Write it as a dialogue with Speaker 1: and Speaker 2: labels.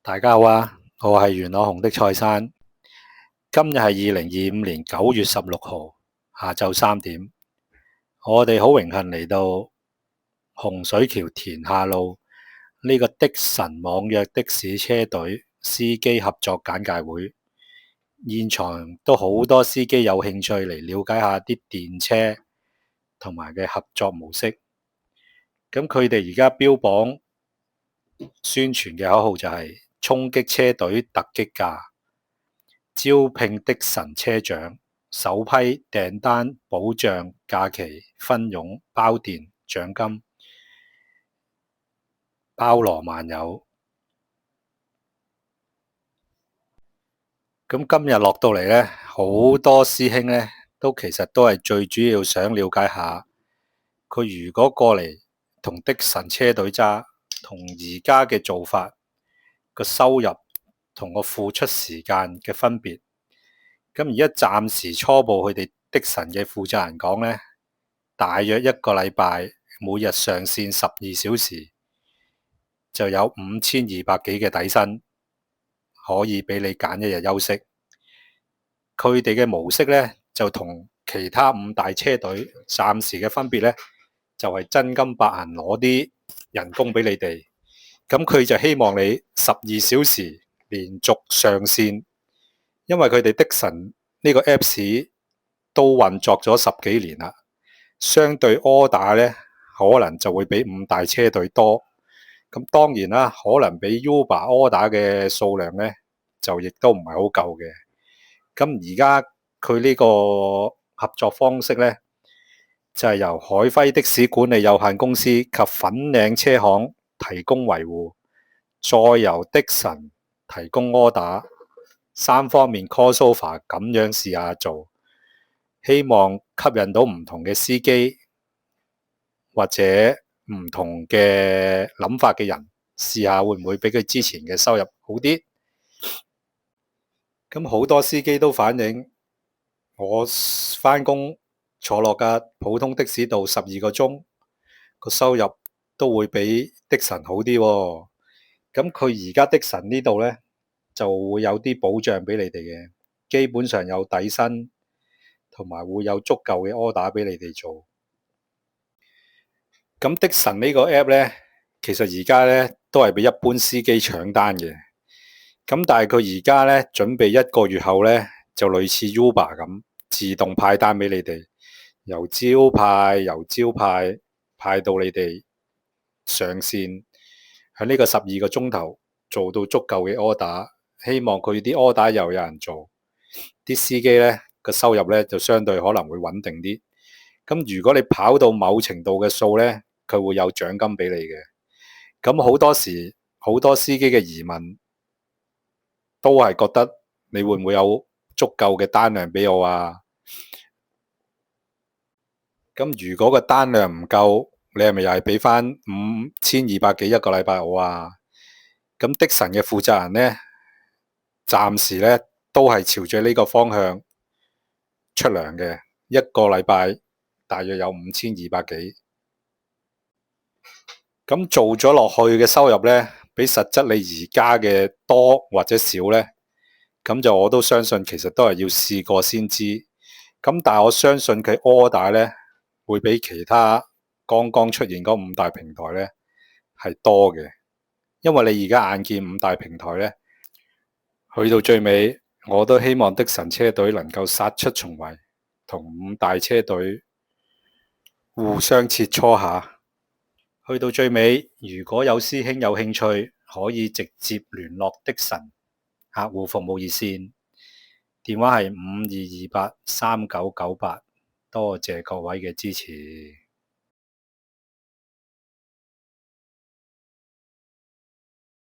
Speaker 1: 大家好啊，我係元朗紅的蔡生。今日係2025年9月16號下晝3點，我哋好榮幸嚟到洪水橋田下路呢個的神網約的士車隊司機合作簡介會。現場都好多司機有興趣嚟了解下啲電車同埋嘅合作模式。咁佢哋而家標榜宣傳嘅口號就係衝擊車隊突擊價，招聘的神車長，首批訂單保障假期分傭包電獎金，包羅萬有。咁今日落到嚟呢，好多師兄呢都其實都係最主要想了解下，佢如果過嚟同的神車隊揸，同而家嘅做法個收入同個付出時間嘅分別。咁而家暫時初步佢哋的神嘅負責人講呢，大約一個禮拜每日上線12小時，就有5200幾嘅底薪，可以俾你揀一日休息。佢哋嘅模式呢，就同其他5大車隊暫時嘅分別呢，就係真金白銀攞啲人工俾你哋。咁佢就希望你12小時連續上線，因為佢哋的神呢個 Apps 都運作咗10幾年啦，相對 order 呢，可能就會比5大車隊多。咁當然啦，可能比 Uber order 嘅數量呢，就亦都唔係好夠嘅。咁而家佢呢個合作方式呢，就係由海輝的士管理有限公司及粉嶺車行提供維護，再由的神提供 order， 3方面 call sofa 咁樣試下做，希望吸引到唔同嘅司機或者唔同嘅諗法嘅人，試下會唔會比佢之前嘅收入好啲。咁好多司機都反映，我返工坐落架普通的士度12個鐘，個收入都會比的神好啲喎。咁佢而家的神呢度呢，就會有啲保障俾你哋嘅，基本上有底薪，同埋會有足夠嘅 order 俾你哋做。咁的神呢個 app 呢，其實而家呢都係俾一般司機搶單嘅。咁但係佢而家呢，準備1個月後呢，就類似 Uber 咁，自動派單俾你哋，由朝派派到你哋上線，喺呢個12個鐘頭做到足夠嘅 order， 希望佢啲 order 又有人做，啲司機呢個收入呢就相對可能會穩定啲。咁如果你跑到某程度嘅數呢，佢會有獎金俾你嘅。咁好多時好多司機嘅疑問都係覺得你會唔會有足夠嘅單量俾我啊？咁如果個單量唔夠，你係咪又係俾翻5200幾一個禮拜我啊？咁的神嘅負責人呢，暫時呢都係朝住呢個方向出糧嘅，一個禮拜大約有5200幾。咁做咗落去嘅收入呢，比實質你而家嘅多或者少呢？咁就我都相信其實都係要試過先知。咁但係我相信佢 order 呢，會比其他剛剛出現嗰5大平台呢係多嘅。因為你而家眼見5大平台呢，去到最尾我都希望的神車隊能夠殺出重圍，同5大車隊互相切磋下。去到最尾，如果有師兄有興趣，可以直接聯絡的神客戶服務熱線，電話係52283998。多謝各位嘅支持。